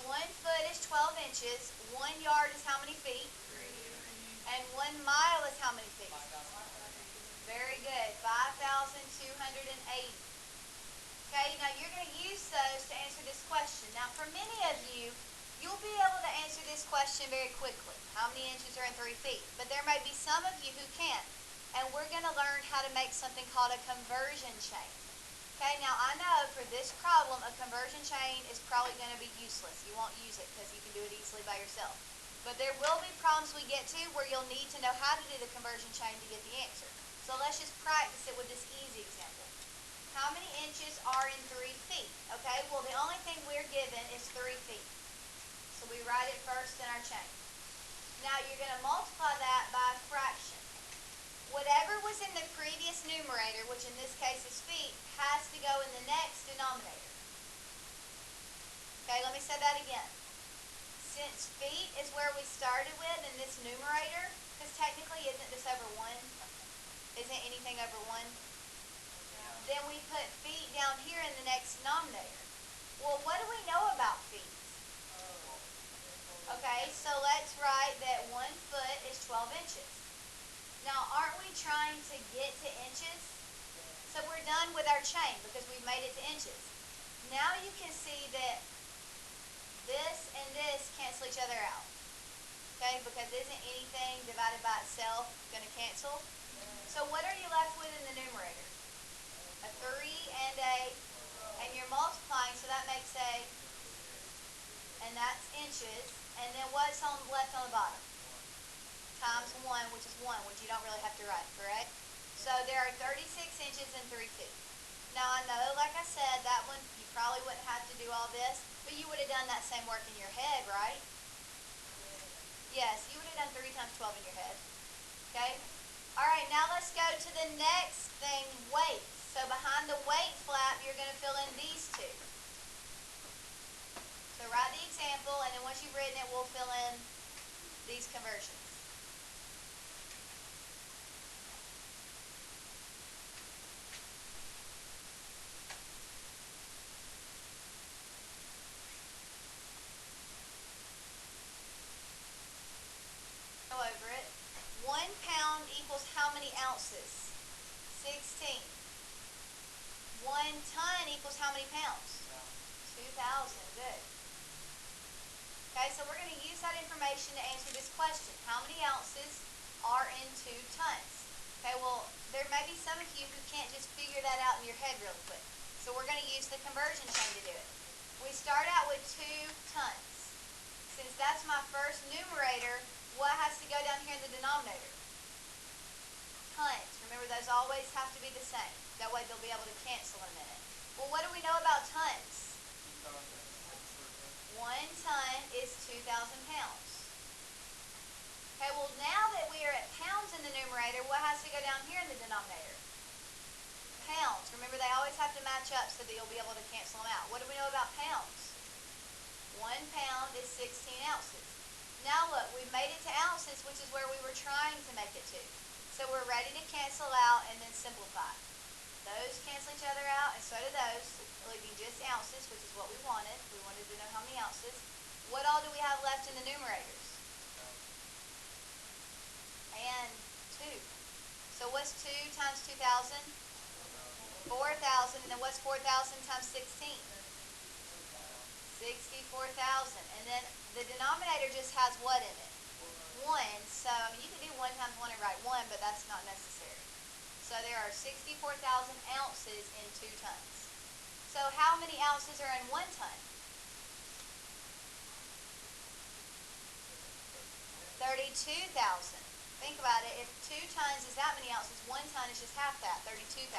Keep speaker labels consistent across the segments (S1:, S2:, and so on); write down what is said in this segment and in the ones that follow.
S1: 1 foot is 12 inches. 1 yard is how many feet? And 1 mile is how many feet? Very good. 5,280. Okay, now you're going to use those to answer this question. Now, for many of you, you'll be able to answer this question very quickly. How many inches are in 3 feet? But there may be some of you who can't. And we're going to learn how to make something called a conversion chain. Okay, now I know for this problem, a conversion chain is probably going to be useless. You won't use it because you can do it easily by yourself. But there will be problems we get to where you'll need to know how to do the conversion chain to get the answer. So let's just practice it with this easy example. How many inches are in 3 feet? Okay, well the only thing we're given is 3 feet. So we write it first in our chain. Now you're going to multiply that by a fraction. Whatever was in the previous numerator, which in this case is feet, has to go in the next denominator. Okay, let me say that again. Since feet is where we started with in this numerator, because technically isn't this over 1? Isn't anything over 1? Then we put feet down here in the next denominator. Well, what do we know about feet? Okay, so let's write that 1 foot is 12 inches. Now, aren't we trying to get to inches? So we're done with our chain because we've made it to inches. Now you can see that this and this cancel each other out. Okay, because isn't anything divided by itself going to cancel? So what are you left with in the numerator? A 3 and and you're multiplying, so that makes and that's inches. And then what's left on the bottom? Times 1, which is 1, which you don't really have to write, correct? So there are 36 inches and 3 feet. Now I know, like I said, that one you probably wouldn't have to do all this, but you would have done that same work in your head, right? Yes, you would have done 3 times 12 in your head. Okay? Alright, now let's go to the next thing, weight. So behind the weight flap, you're going to fill in these two. So write the example, and then once you've written it, we'll fill in these conversions. Go over it. 1 pound equals how many ounces? 16. 1 ton equals how many pounds? 2,000. Good. Okay, so we're going to use that information to answer this question. How many ounces are in 2 tons? Okay, well, there may be some of you who can't just figure that out in your head really quick. So we're going to use the conversion chain to do it. We start out with 2 tons. Since that's my first numerator, what has to go down here in the denominator? Tons. Remember, those always have to be the same. That way they'll be able to cancel in a minute. Well, what do we know about tons? 1 ton is 2,000 pounds. Okay, well now that we are at pounds in the numerator, what has to go down here in the denominator? Pounds. Remember, they always have to match up so that you'll be able to cancel them out. What do we know about pounds? 1 pound is 16 ounces. Now look, we've made it to ounces, which is where we were trying to make it to. So we're ready to cancel out and then simplify. Those cancel each other out, and so do those, leaving just ounces, which is what we wanted. We wanted to know how many ounces. What all do we have left in the numerators? And 2. So what's 2 times 2,000? 4,000. And then what's 4,000 times 16? 64,000. And then the denominator just has what in it? 1. So I mean, you can do 1 times 1 and write 1, but that's not necessary. So there are 64,000 ounces in 2 tons. So how many ounces are in 1 ton? 32,000. Think about it. If 2 tons is that many ounces, 1 ton is just half that, 32,000.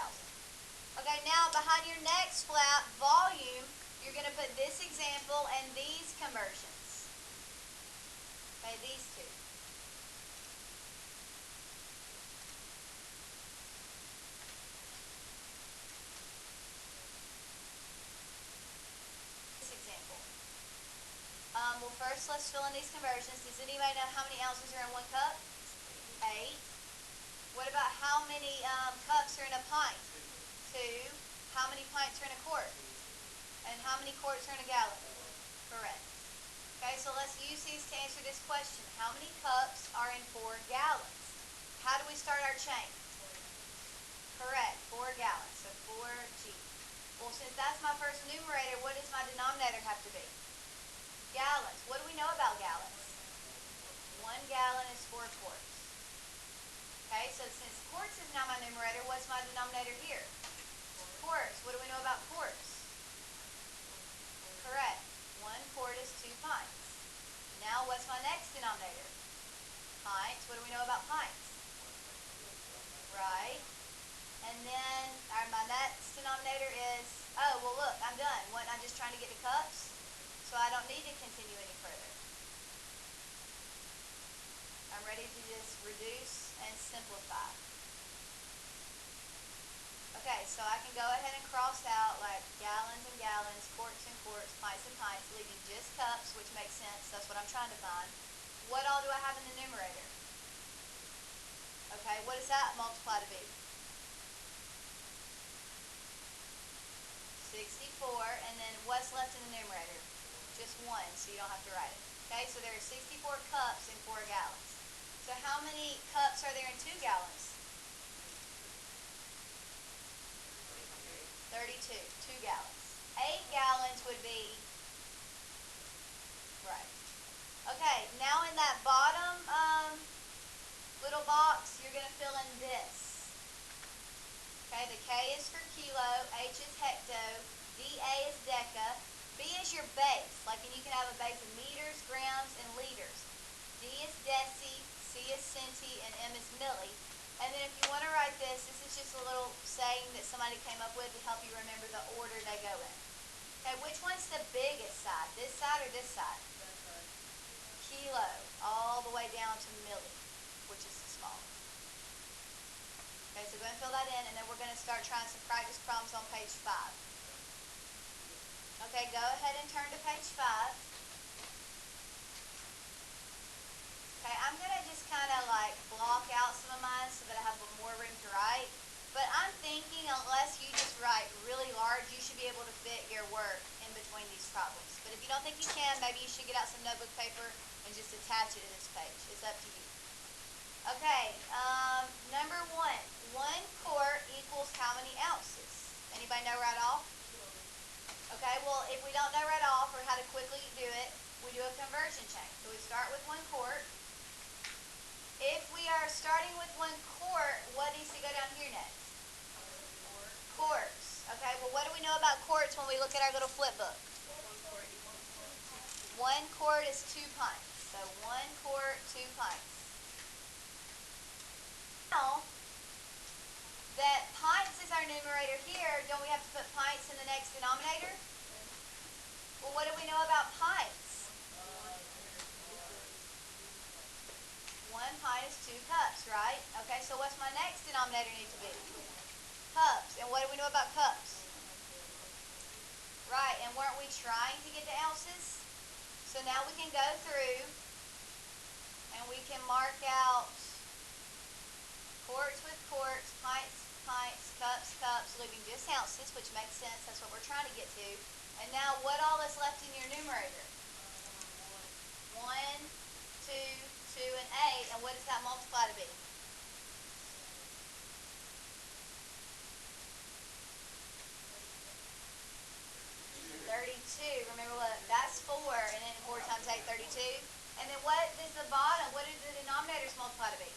S1: Okay, now behind your next flap, volume, you're going to put this example and these conversions. Okay, these two. Well, first let's fill in these conversions. Does anybody know how many ounces are in 1 cup? 8. What about how many cups are in a pint? 2. How many pints are in a quart? And how many quarts are in a gallon? Correct. Okay, so let's use these to answer this question. How many cups are in 4 gallons? How do we start our chain? Correct, 4 gallons, so 4G. Well, since that's my first numerator, what does my denominator have to be? Gallons. What do we know about gallons? 1 gallon is 4 quarts. Okay, so since quarts is now my numerator, what's my denominator here? Quarts. What do we know about quarts? Correct. 1 quart is 2 pints. Now what's my next denominator? Pints. What do we know about pints? Right. And then my next denominator is, oh, well look, I'm done. Wasn't I just trying to get to cups? So I don't need to continue any further. I'm ready to just reduce and simplify. Okay, so I can go ahead and cross out like gallons and gallons, quarts and quarts, pints and pints, leaving just cups, which makes sense. That's what I'm trying to find. What all do I have in the numerator? Okay, what does that multiply to be? 64, and then what's left in the numerator? Just 1, so you don't have to write it. Okay, so there are 64 cups in 4 gallons. So how many cups are there in 2 gallons? 32, 2 gallons. 8 gallons would be, right. Okay, now in that bottom little box, you're going to fill in this. Okay, the K is for kilo, H is hecto, DA is deca, B is your base, like and you can have a base of meters, grams, and liters. D is deci, C is centi, and M is milli. And then if you want to write this is just a little saying that somebody came up with to help you remember the order they go in. Okay, which one's the biggest side? This side or this side? Kilo, all the way down to milli, which is the smallest. Okay, so go ahead and fill that in, and then we're going to start trying some practice problems on page 5. Okay, go ahead and turn to page 5. Okay, I'm going to just kind of like block out some of mine so that I have more room to write. But I'm thinking unless you just write really large, you should be able to fit your work in between these problems. But if you don't think you can, maybe you should get out some notebook paper and just attach it to this page. It's up to you. Okay, number 1. 1 quart equals how many ounces? Anybody know right off? Okay, well, if we don't know right off or how to quickly do it, we do a conversion chain. So we start with 1 quart. If we are starting with 1 quart, what needs to go down here next? Quarts. Okay, well, what do we know about quarts when we look at our little flip book? 1 quart is 2 pints. So 1 quart, 2 pints. Now that pints is our numerator here, don't we have to put pints in the next denominator? Well, what do we know about pints? 1 pint is 2 cups, right? Okay, so what's my next denominator need to be? Cups. And what do we know about cups? Right, and weren't we trying to get to ounces? So now we can go through and we can mark out quarts with quarts, pints, pints, cups, cups, leaving just ounces, which makes sense. That's what we're trying to get to. And now what all is left in your numerator? 1, 2, 2, and 8. And what does that multiply to be? 32. Remember what? That's 4, and then 4 times 8, 32. And then what does the bottom, what do the denominators multiply to be?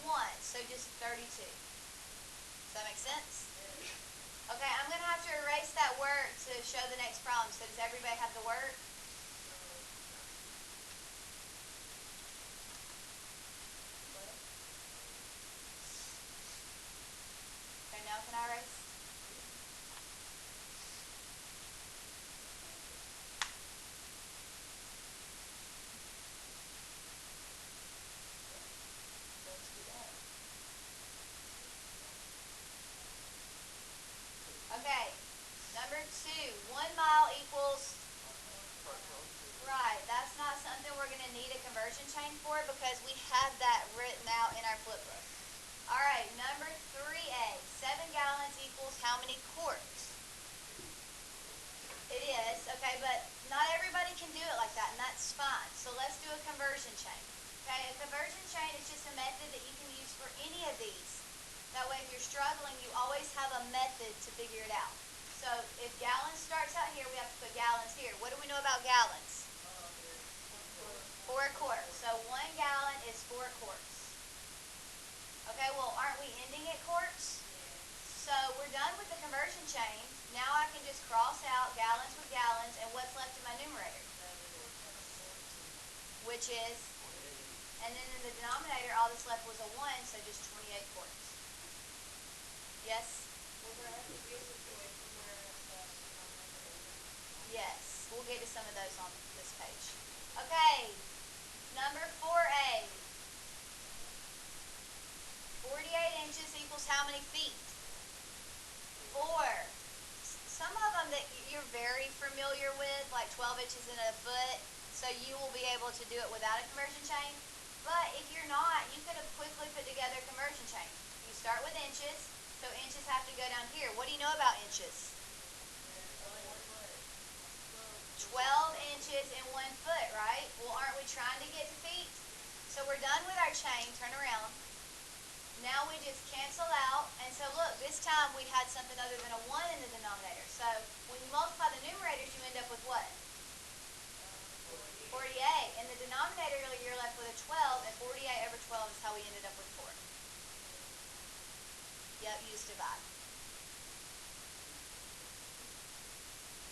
S1: 1. So just 32. Does that make sense? Okay, I'm going to have to erase that word to show the next problem. So does everybody have the word? Okay, now can I erase? Okay, number 2. 1 mile equals everybody can do it like that, and that's fine. So let's do a conversion chain. Okay, a conversion chain is just a method that you can use for any of these. That way, if you're struggling, you always have a method to figure it out. So if gallons starts out here, we have to put gallons here. What do we know about gallons? 4 quarts. So 1 gallon is 4 quarts. Okay, well, aren't we ending at quarts? So we're done with the conversion chain. Now I can just cross out gallons with gallons, and what's left in my numerator? Which is, and then in the denominator, all that's left was a 1, so just 28 quarts. Yes? Yes, we'll get to some of those on this page. Okay, number 4A. 48 inches equals how many feet? 4. Some of them that you're very familiar with, like 12 inches in a foot, so you will be able to do it without a conversion chain. But if you're not, you could have quickly put together a conversion chain. You start with inches, so inches have to go down here. What do you know about inches? 12 inches in 1 foot, right? Well, aren't we trying to get to feet? So we're done with our chain. Turn around. Now we just cancel out, and so look, this time we had something other than a 1 in the denominator. So when you multiply the numerators, you end up with what? 48. In the denominator, you're left with a 12, and 48 over 12 is how we ended up with 4. Yep, you just divide.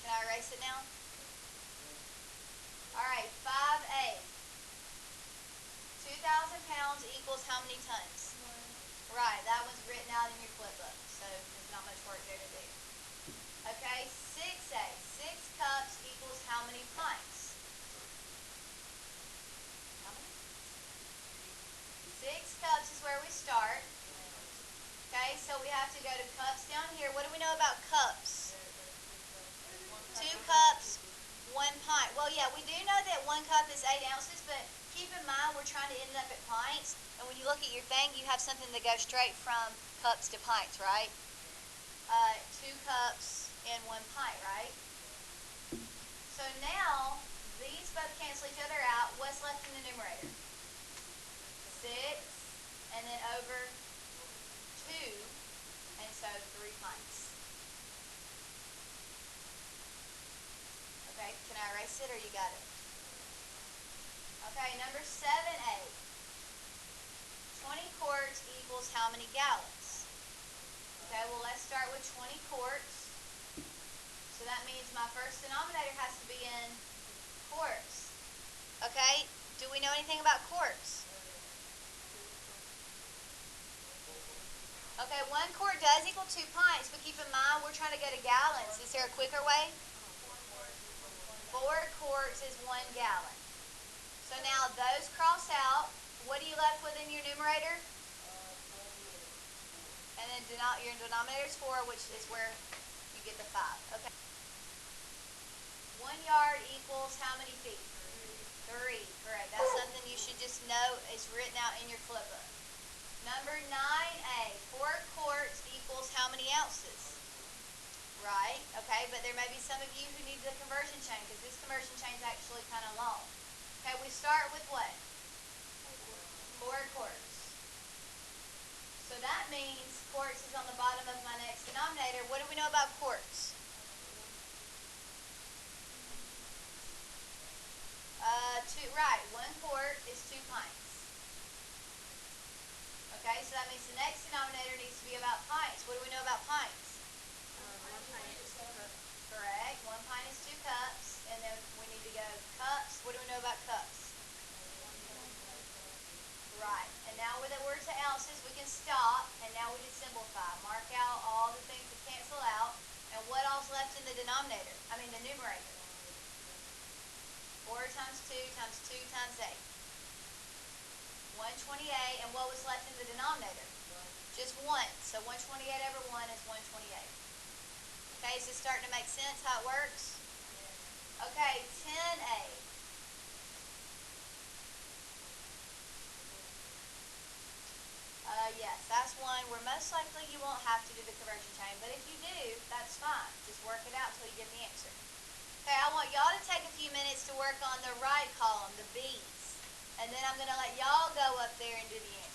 S1: Can I erase it now? All right, 5A. 2,000 pounds equals how many tons? Right, that one's written out in your flip book, so there's not much work there to do. Okay, 6A. 6 cups equals how many pints? How many? 6 cups is where we start. Okay, so we have to go to cups down here. What do we know about cups? 2 cups, 1 pint. Well, yeah, we do know that 1 cup is 8 ounces, but keep in mind we're trying to end up at pints. And when you look at your thing, you have something that goes straight from cups to pints, right? 2 cups and 1 pint, right? So now, these both cancel each other out. What's left in the numerator? 6, and then over 2, and so 3 pints. Okay, can I erase it or you got it? Okay, number 7A. 20 quarts equals how many gallons? Okay, well let's start with 20 quarts. So that means my first denominator has to be in quarts. Okay, do we know anything about quarts? Okay, 1 quart does equal 2 pints, but keep in mind we're trying to go to gallons. Is there a quicker way? 4 quarts is 1 gallon. So now those cross out. What are you left with in your numerator? And then your denominator is 4, which is where you get the 5. Okay. 1 yard equals how many feet? 3. Correct. That's something you should just know is written out in your flip book. Number 9A. 4 quarts equals how many ounces? Right. Okay, but there may be some of you who need the conversion chain because this conversion chain is actually kind of long. Okay, we start with what? 4 quarts. So that means quarts is on the bottom of my next denominator. What do we know about quarts? Right, 1 quart is 2 pints. Okay, so that means the next denominator needs to be about pints. What do we know about pints?
S2: 1 pint is 2 cups.
S1: Correct. 1 pint is 2 cups, and then we need to go cups. What do we know about cups? Right, and now that we're to ounces, we can stop, and now we just simplify. Mark out all the things that cancel out, and what all's left in the denominator? I mean the numerator. 4 times 2 times 2 times 8. 128, and what was left in the denominator? Just 1. So 128 over 1 is 128. Okay, is this starting to make sense how it works? Okay, 10A. Yes, that's one where most likely you won't have to do the conversion chain, but if you do, that's fine. Just work it out until you get the answer. Okay, I want want y'all to take a few minutes to work on the right column, the B's. And then I'm going to let y'all go up there and do the answers.